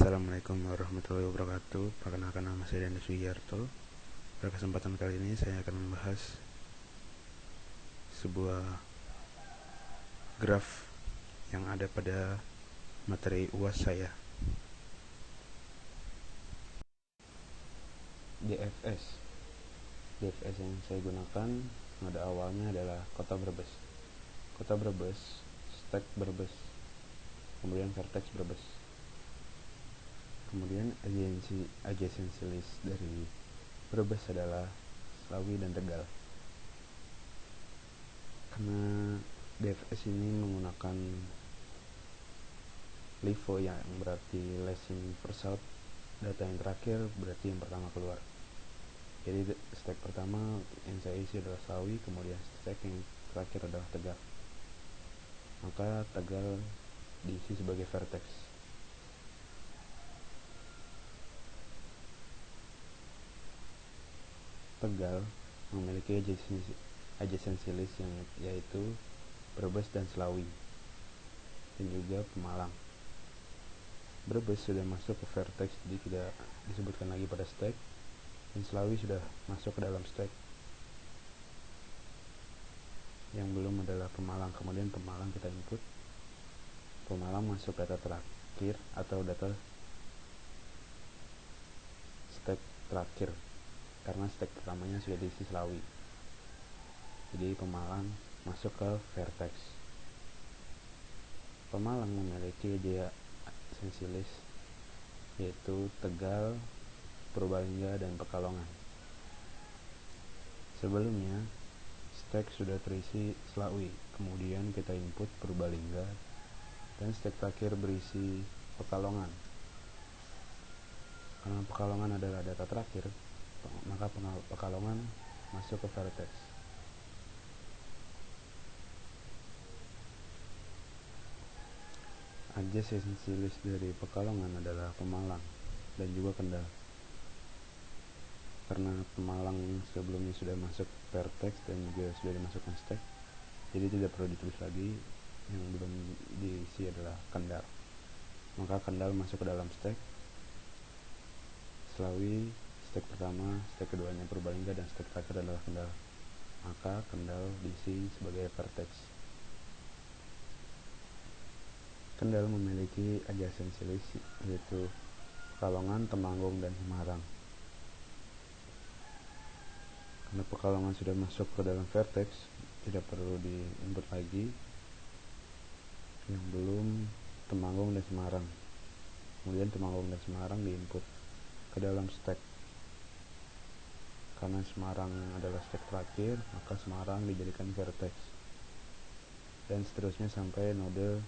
Assalamualaikum warahmatullahi wabarakatuh. Perkenalkan, nama saya Dennis Wiyarto. Pada kesempatan kali ini saya akan membahas sebuah graf yang ada pada materi UAS saya. DFS yang saya gunakan nada awalnya adalah Kota Brebes, Stek Brebes, kemudian Vertex Brebes. Kemudian adjacency list dari Brebes adalah Slawi dan Tegal. Karena DFS ini menggunakan LIFO yang berarti last in first out, data yang terakhir berarti yang pertama keluar. Jadi stack pertama yang saya isi adalah Slawi, kemudian stack yang terakhir adalah Tegal. Maka Tegal diisi sebagai vertex. Tegal memiliki adjacency list yang yaitu Brebes dan Slawi, dan juga Pemalang. Brebes sudah masuk ke vertex, jadi tidak disebutkan lagi pada stack, dan Slawi sudah masuk ke dalam stack. Yang belum adalah Pemalang. Kemudian Pemalang kita input, Pemalang masuk data terakhir atau data stack terakhir, karena stack pertamanya sudah diisi Slawi. Jadi Pemalang masuk ke vertex. Pemalang memiliki adjacency list yaitu Tegal, Purbalingga, dan Pekalongan. Sebelumnya stack sudah terisi Slawi, kemudian kita input Purbalingga, dan stack terakhir berisi Pekalongan. Karena Pekalongan adalah data terakhir, maka Pekalongan masuk ke vertex. Adjacency list dari Pekalongan adalah Pemalang dan juga Kendal. Karena Pemalang sebelumnya sudah masuk vertex dan juga sudah dimasukkan stack, jadi tidak perlu ditulis lagi. Yang belum diisi adalah Kendal, maka Kendal masuk ke dalam stack. Slawi stack pertama, stack keduanya Purbalingga, dan stack terakhir adalah Kendal, maka Kendal diisi sebagai vertex. Kendal memiliki adjacency list yaitu Pekalongan, Temanggung, dan Semarang. Karena Pekalongan sudah masuk ke dalam vertex, tidak perlu diinput lagi. Yang belum Temanggung dan Semarang. Kemudian Temanggung dan Semarang diinput ke dalam stack. Karena Semarang adalah stack terakhir, maka Semarang dijadikan vertex. Dan seterusnya sampai node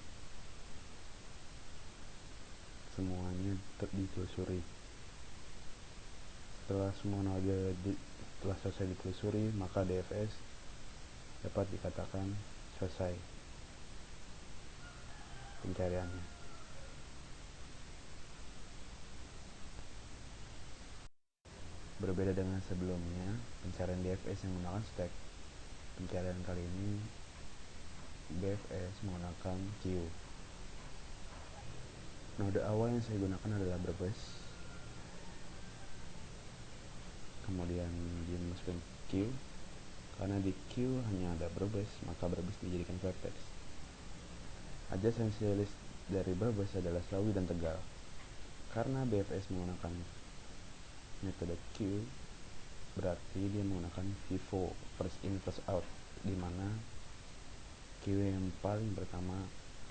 semuanya ditelusuri. Setelah semua node telah selesai ditelusuri, maka DFS dapat dikatakan selesai pencariannya. Berbeda dengan sebelumnya, pencarian DFS yang menggunakan stack, pencarian kali ini DFS menggunakan queue. Node awal yang saya gunakan adalah Brebes, kemudian dimasukkan queue. Karena di queue hanya ada Brebes, maka Brebes dijadikan vertex. Adjacency list dari Brebes adalah Slawi dan Tegal. Karena BFS menggunakan metode queue, berarti dia menggunakan FIFO, first in first out, di mana queue yang paling pertama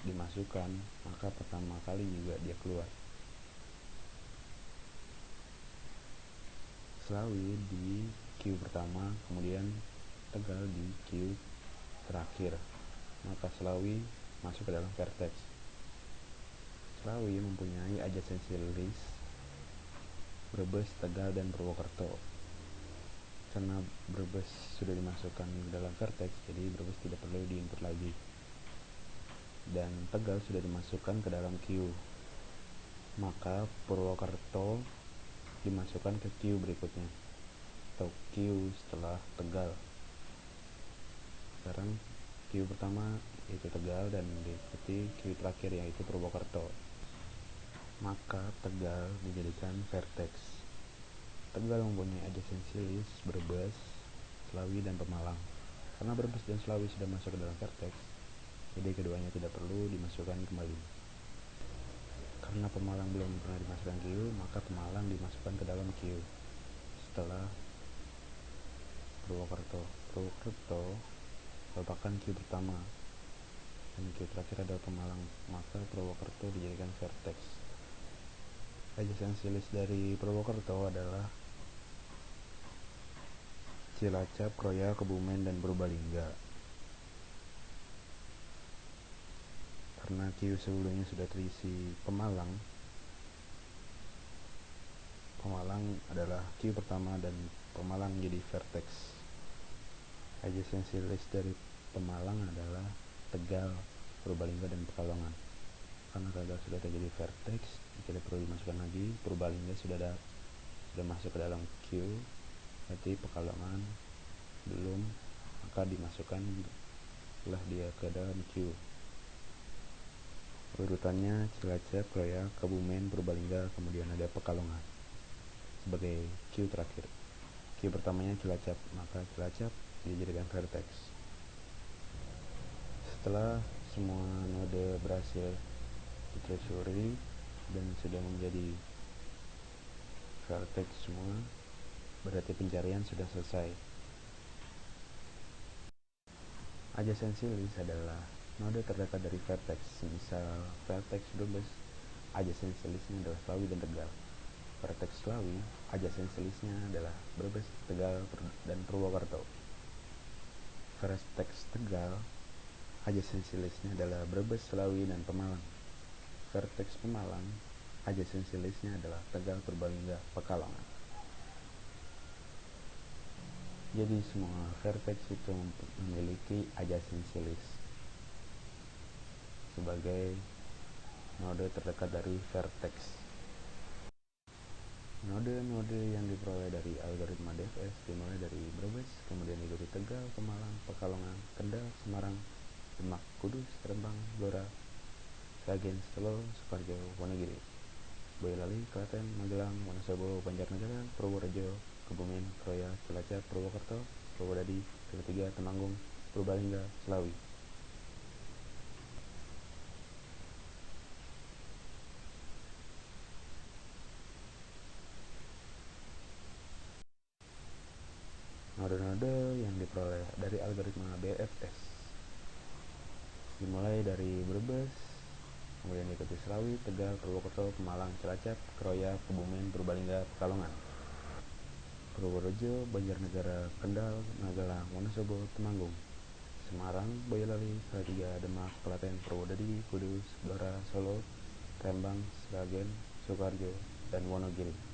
dimasukkan, maka pertama kali juga dia keluar. Slawi di queue pertama, kemudian Tegal di queue terakhir, maka Slawi masuk ke dalam vertex. Slawi mempunyai adjacency list Brebes, Tegal, dan Purwokerto. Karena Brebes sudah dimasukkan ke dalam vertex, jadi Brebes tidak perlu diinput lagi. Dan Tegal sudah dimasukkan ke dalam queue, maka Purwokerto dimasukkan ke queue berikutnya, atau queue setelah Tegal. Sekarang queue pertama yaitu Tegal, dan diikuti queue terakhir yaitu Purwokerto. Maka maka Tegal dijadikan vertex. Tegal mempunyai adjacency list Brebes, Slawi, dan Pemalang. Karena Brebes dan Slawi sudah masuk ke dalam vertex, jadi keduanya tidak perlu dimasukkan kembali. Karena Pemalang belum pernah dimasukkan Q, maka Pemalang dimasukkan ke dalam Q setelah Purwokerto. Purwokerto merupakan Q pertama dan Q terakhir adalah Pemalang, maka Purwokerto dijadikan vertex. Adjacency list dari Purwokerto adalah Cilacap, Kroya, Kebumen, dan Purbalingga. Karena Q sebelumnya sudah terisi Pemalang, Pemalang adalah Q pertama dan Pemalang jadi vertex. Adjacency list dari Pemalang adalah Tegal, Purbalingga, dan Pekalongan. Karena Tegal sudah terjadi vertex, tidak perlu dimasukkan lagi. Purbalingga sudah masuk ke dalam Q, berarti Pekalongan belum, maka dimasukkan setelah dia ke dalam Q. Urutannya Cilacap, Kroya, Kebumen, Purbalingga, kemudian ada Pekalongan sebagai Q terakhir. Q pertamanya Cilacap, maka Cilacap dijadikan vertex. Setelah semua node berhasil ditelusuri dan sudah menjadi vertex semua, berarti pencarian sudah selesai. Adjacency list adalah node terdekat dari vertex. Misal vertex Brebes, adjacency listnya adalah Slawi dan Tegal. Vertex Slawi, adjacency listnya adalah Brebes, Tegal, dan Purwokerto. Vertex Tegal, adjacency listnya adalah Brebes, Slawi, dan Pemalang. Vertex Pemalang, adjacency listnya adalah Tegal, Purbalingga, Pekalongan. Jadi semua vertex itu memiliki adjacency list sebagai node terdekat dari vertex. Node-node yang diperoleh dari algoritma DFS dimulai dari Brebes, kemudian diikuti Tegal, Pemalang, Pekalongan, Kendal, Semarang, Demak, Kudus, Rembang, Blora, Sragen, Solo, Sukoharjo, Wonogiri, Boyolali, Klaten, Magelang, Wonosobo, Banjarnegara, Purworejo, Kebumen, Kroya, Cilacap, Purwokerto, Purwodadi, Salatiga, Temanggung, Purbalingga, Slawi. Node-node yang diperoleh dari algoritma DFS dimulai dari Brebes, kemudian diikuti Slawi, Tegal, Purwokerto, Pemalang, Cilacap, Kroya, Kebumen, Purbalingga, Pekalongan, Purworejo, Banjarnegara, Kendal, Magelang, Wonosobo, Temanggung, Semarang, Boyolali, Salatiga, Demak, Klaten, Purwodadi, Kudus, Blora, Solo, Rembang, Sragen, Sukoharjo, dan Wonogiri.